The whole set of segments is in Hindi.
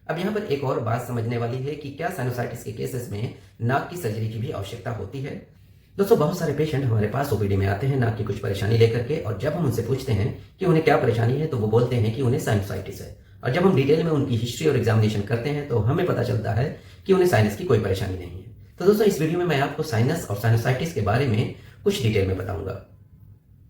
अब यहाँ पर एक और बात समझने वाली है कि क्या साइनोसाइटिस के केसेस में नाक की सर्जरी की भी आवश्यकता होती है। दोस्तों, बहुत सारे पेशेंट हमारे पास ओपीडी में आते हैं नाक की कुछ परेशानी लेकर के, और जब हम उनसे पूछते हैं कि उन्हें क्या परेशानी है तो वो बोलते हैं कि उन्हें साइनोसाइटिस है। और जब हम डिटेल में उनकी हिस्ट्री और एग्जामिनेशन करते हैं तो हमें पता चलता है कि उन्हें साइनस की कोई परेशानी नहीं है। तो दोस्तों, इस वीडियो में मैं आपको साइनस और साइनोसाइटिस के बारे में कुछ डिटेल में बताऊंगा।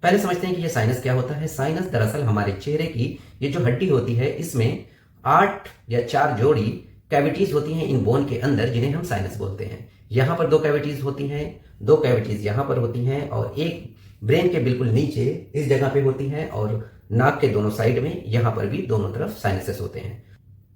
पहले समझते हैं कि ये साइनस क्या होता है। साइनस दरअसल हमारे चेहरे की ये जो हड्डी होती है, इसमें 8 या 4 जोड़ी कैविटीज होती हैं इन बोन के अंदर, जिन्हें हम साइनस बोलते हैं। यहाँ पर 2 कैविटीज होती हैं, 2 कैविटीज यहाँ पर होती हैं, और एक ब्रेन के बिल्कुल नीचे इस जगह पे होती है, और नाक के दोनों साइड में यहाँ पर भी दोनों तरफ साइनसेस होते हैं।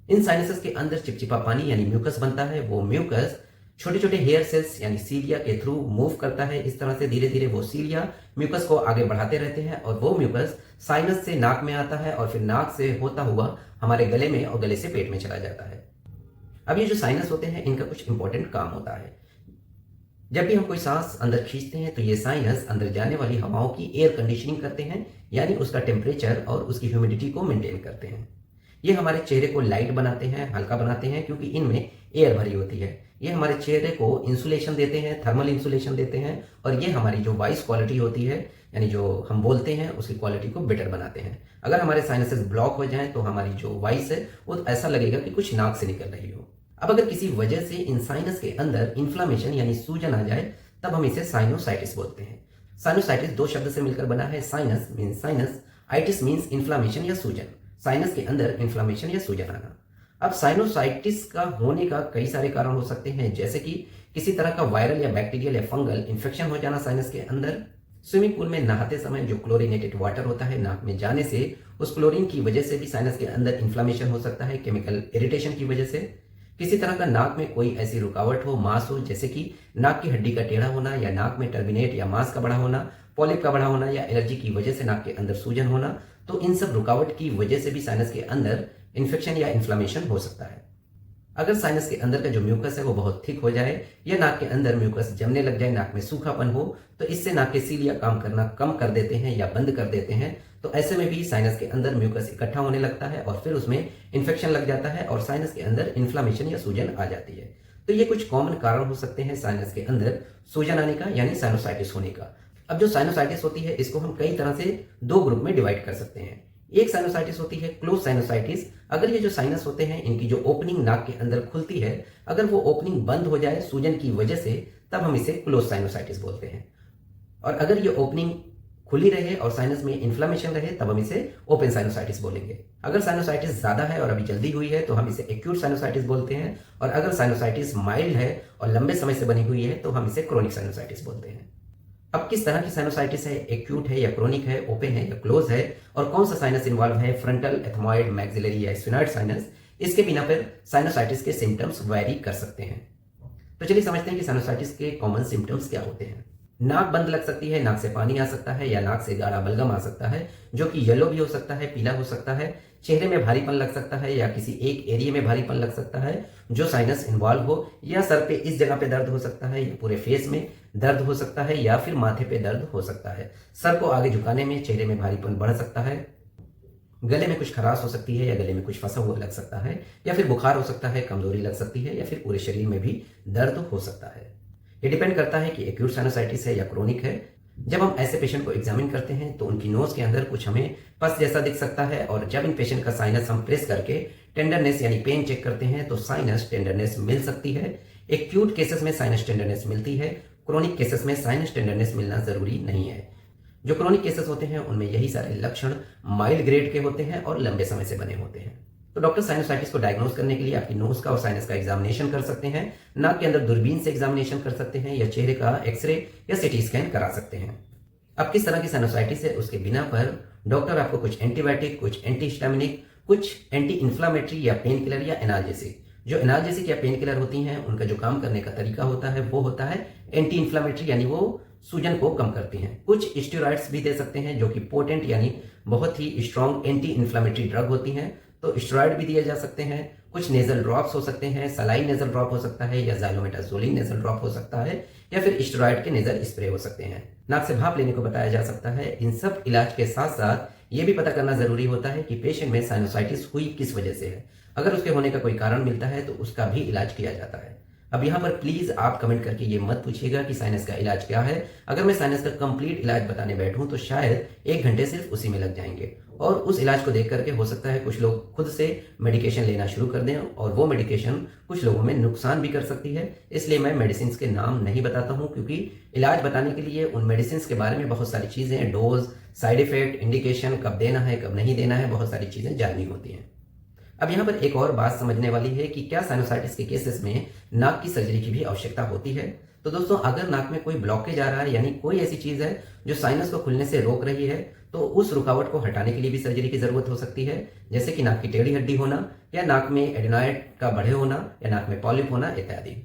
इन साइनसेस के अंदर चिपचिपा पानी यानी म्यूकस बनता है। वो म्यूकस छोटे छोटे हेयर सेल्स यानी सीलिया के थ्रू मूव करता है। इस तरह से धीरे धीरे वो सीलिया म्यूकस को आगे बढ़ाते रहते हैं, और वो म्यूकस साइनस से नाक में आता है, और फिर नाक से होता हुआ हमारे गले में, और गले से पेट में चला जाता है। अब ये जो साइनस होते हैं, इनका कुछ इंपॉर्टेंट काम होता है। जब भी हम कोई सांस अंदर खींचते हैं तो ये साइनस अंदर जाने वाली हवाओं की एयर कंडीशनिंग करते हैं, यानी उसका टेम्परेचर और उसकी ह्यूमिडिटी को मेंटेन करते हैं। ये हमारे चेहरे को लाइट बनाते हैं, हल्का बनाते हैं, क्योंकि इनमें एयर भरी होती है। ये हमारे चेहरे को इंसुलेशन देते हैं, थर्मल इंसुलेशन देते हैं, और ये हमारी जो वॉइस क्वालिटी होती है, यानी जो हम बोलते हैं, उसकी क्वालिटी को बेटर बनाते हैं। अगर हमारे साइनसेस ब्लॉक हो जाएं तो हमारी जो वॉइस है वो ऐसा लगेगा कि कुछ नाक से निकल रही हो। अब अगर किसी वजह से इन साइनस के अंदर इन्फ्लामेशन यानी सूजन आ जाए, तब हम इसे साइनोसाइटिस बोलते हैं। साइनोसाइटिस 2 शब्द से मिलकर बना है। Sinus means sinus, itis means inflammation या सूजन। साइनस के अंदर इन्फ्लामेशन या सूजन आना। अब साइनोसाइटिस का होने का कई सारे कारण हो सकते हैं, जैसे कि किसी तरह का वायरल या बैक्टीरियल या फंगल इन्फेक्शन हो जाना साइनस के अंदर। स्विमिंग पूल में नहाते समय जो क्लोरीनेटेड वाटर होता है नाक में जाने से, उस क्लोरीन की वजह से भी साइनस के अंदर इन्फ्लामेशन हो सकता है, केमिकल इरिटेशन की वजह से। किसी तरह का नाक में कोई ऐसी रुकावट हो, मास हो, जैसे कि नाक की हड्डी का टेढ़ा होना, या नाक में टर्बिनेट या मांस का बड़ा होना, पॉलिप का बड़ा होना, या एलर्जी की वजह से नाक के अंदर सूजन होना, तो इन सब रुकावट की वजह से भी साइनस के अंदर इन्फेक्शन या इन्फ्लामेशन हो सकता है। अगर साइनस के अंदर का जो म्यूकस है वो बहुत थिक हो जाए, या नाक के अंदर म्यूकस जमने लग जाए, नाक में सूखापन हो, तो इससे नाक के सीलिया काम करना कम कर देते हैं या बंद कर देते हैं। तो ऐसे में भी साइनस के अंदर म्यूकस इकट्ठा होने लगता है, और फिर उसमें इन्फेक्शन लग जाता है, और साइनस के अंदर इन्फ्लामेशन या सूजन आ जाती है। तो ये कुछ कॉमन कारण हो सकते हैं साइनस के अंदर सूजन आने का, यानी साइनोसाइटिस होने का। अब जो साइनोसाइटिस होती है, इसको हम कई तरह से 2 ग्रुप में डिवाइड कर सकते हैं। एक साइनोसाइटिस होती है क्लोज साइनोसाइटिस। अगर ये जो साइनस होते हैं, इनकी जो ओपनिंग नाक के अंदर खुलती है, अगर वो ओपनिंग बंद हो जाए सूजन की वजह से, तब हम इसे क्लोज साइनोसाइटिस बोलते हैं। और अगर ये ओपनिंग खुली रहे और साइनस में इन्फ्लामेशन रहे, तब हम इसे ओपन साइनोसाइटिस बोलेंगे। अगर साइनोसाइटिस ज्यादा है और अभी जल्दी हुई है तो हम इसे एक्यूट साइनोसाइटिस बोलते हैं, और अगर साइनोसाइटिस माइल्ड है और लंबे समय से बनी हुई है तो हम इसे क्रोनिक साइनोसाइटिस बोलते हैं। अब किस तरह की साइनोसाइटिस है, एक्यूट है या क्रोनिक है, ओपन है या क्लोज है, और कौन सा साइनस इन्वॉल्व है, फ्रंटल, एथमॉइड, मैक्सिलरी या स्फिनॉइड साइनस, इसके बिना पर साइनोसाइटिस के सिम्टम्स वैरी कर सकते हैं। तो चलिए समझते हैं कि साइनोसाइटिस के कॉमन सिम्टम्स क्या होते हैं। नाक बंद लग सकती है, नाक से पानी आ सकता है, या नाक से गाढ़ा बलगम आ सकता है, जो कि येलो भी हो सकता है, पीला हो सकता है। चेहरे में भारीपन लग सकता है, या किसी एक एरिया में भारीपन लग सकता है जो साइनस इन्वॉल्व हो, या सर पे इस जगह पे दर्द हो सकता है, या पूरे फेस में दर्द हो सकता है, या फिर माथे पे दर्द हो सकता है। सर को आगे झुकाने में चेहरे में भारीपन बढ़ सकता है। गले में कुछ खराश हो सकती है, या गले में कुछ फंसा हुआ लग सकता है, या फिर बुखार हो सकता है, कमजोरी लग सकती है, या फिर पूरे शरीर में भी दर्द हो सकता है। ये डिपेंड करता है कि एक्यूट साइनोसाइटिस है या क्रोनिक है। जब हम ऐसे पेशेंट को एग्जामिन करते हैं तो उनकी नोज के अंदर कुछ हमें पस जैसा दिख सकता है, और जब इन पेशेंट का साइनस हम प्रेस करके टेंडरनेस यानी पेन चेक करते हैं तो साइनस टेंडरनेस मिल सकती है। एक्यूट केसेस में साइनस टेंडरनेस मिलती है, क्रोनिक केसेस में साइनस टेंडरनेस मिलना जरूरी नहीं है। जो क्रोनिक केसेस होते हैं उनमें यही सारे लक्षण माइल्ड ग्रेड के होते हैं और लंबे समय से बने होते हैं। तो डॉक्टर साइनोसाइटिस को डायग्नोज करने के लिए आपकी नोज का और साइनस का एग्जामिनेशन कर सकते हैं, नाक के अंदर दूरबीन से एग्जामिनेशन कर सकते हैं, या चेहरे का एक्सरे या सिटी स्कैन करा सकते हैं। अब किस तरह की साइनोसाइटिस है उसके बिना पर डॉक्टर आपको कुछ एंटीबायोटिक, कुछ एंटीहिस्टामिनिक, कुछ एंटी इन्फ्लामेटरी या पेन किलर या एनाल्जेसिक, जो एनाल्जेसिक या पेन किलर होती हैं उनका जो काम करने का तरीका होता है वो होता है एंटी इन्फ्लामेटरी, यानी वो सूजन को कम करती हैं। कुछ स्टेरॉइड्स भी दे सकते हैं जो कि पोटेंट यानी बहुत ही स्ट्रॉन्ग एंटी इन्फ्लामेटरी ड्रग होती हैं, तो स्टेरॉइड भी दिए जा सकते हैं। कुछ नेजल ड्रॉप्स हो सकते हैं, सलाइन नेजल ड्रॉप हो सकता है, या ज़ाइलोमेटाज़ोलिन नेजल ड्रॉप हो सकता है, या फिर स्टेरॉइड के नेजल स्प्रे हो सकते हैं। नाक से भाप लेने को बताया जा सकता है। इन सब इलाज के साथ साथ ये भी पता करना जरूरी होता है कि पेशेंट में साइनोसाइटिस हुई किस वजह से है। अगर उसके होने का कोई कारण मिलता है तो उसका भी इलाज किया जाता है। अब यहाँ पर प्लीज आप कमेंट करके ये मत पूछिएगा कि साइनस का इलाज क्या है। अगर मैं साइनस का कंप्लीट इलाज बताने बैठूं तो शायद 1 घंटे सिर्फ उसी में लग जाएंगे, और उस इलाज को देख करके हो सकता है कुछ लोग खुद से मेडिकेशन लेना शुरू कर दें, और वो मेडिकेशन कुछ लोगों में नुकसान भी कर सकती है। इसलिए मैं मेडिसिन के नाम नहीं बताता हूं, क्योंकि इलाज बताने के लिए उन मेडिसिन के बारे में बहुत सारी चीजें, डोज, साइड इफेक्ट, इंडिकेशन, कब देना है कब नहीं देना है, बहुत सारी चीजें जाननी होती हैं। अब यहाँ पर एक और बात समझने वाली है कि क्या साइनोसाइटिस के केसेस में नाक की सर्जरी की भी आवश्यकता होती है। तो दोस्तों, अगर नाक में कोई ब्लॉकेज आ रहा है, यानी कोई ऐसी चीज है जो साइनस को खुलने से रोक रही है, तो उस रुकावट को हटाने के लिए भी सर्जरी की जरूरत हो सकती है, जैसे कि नाक की टेढ़ी हड्डी होना, या नाक में एडेनॉइड का बढ़े होना, या नाक में पॉलिप होना इत्यादि।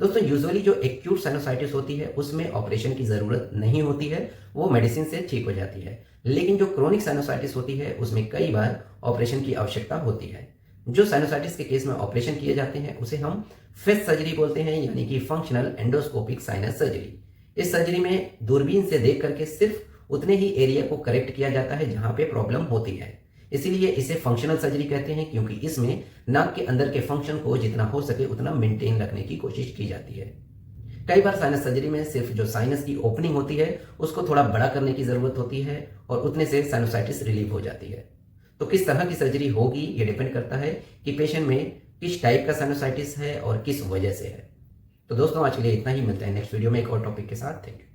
दोस्तों, यूजुअली जो एक्यूट साइनोसाइटिस होती है उसमें ऑपरेशन की जरूरत नहीं होती है, वो मेडिसिन से ठीक हो जाती है। लेकिन जो क्रोनिक साइनोसाइटिस होती है उसमें कई बार ऑपरेशन की आवश्यकता होती है। जो साइनोसाइटिस के केस में ऑपरेशन किए जाते हैं उसे हम फेस सर्जरी बोलते हैं, यानी कि फंक्शनल एंडोस्कोपिक साइनस सर्जरी। इस सर्जरी में दूरबीन से देख करके सिर्फ उतने ही एरिया को करेक्ट किया जाता है जहां पे प्रॉब्लम होती है। इसीलिए इसे फंक्शनल सर्जरी कहते हैं, क्योंकि इसमें नाक के अंदर के फंक्शन को जितना हो सके उतना मेंटेन रखने की कोशिश की जाती है। कई बार साइनस सर्जरी में सिर्फ जो साइनस की ओपनिंग होती है उसको थोड़ा बड़ा करने की जरूरत होती है, और उतने से साइनोसाइटिस रिलीव हो जाती है। तो किस तरह की सर्जरी होगी ये डिपेंड करता है कि पेशेंट में किस टाइप का साइनोसाइटिस है और किस वजह से है। तो दोस्तों, आज के लिए इतना ही। मिलते हैं नेक्स्ट वीडियो में एक और टॉपिक के साथ। Thank you.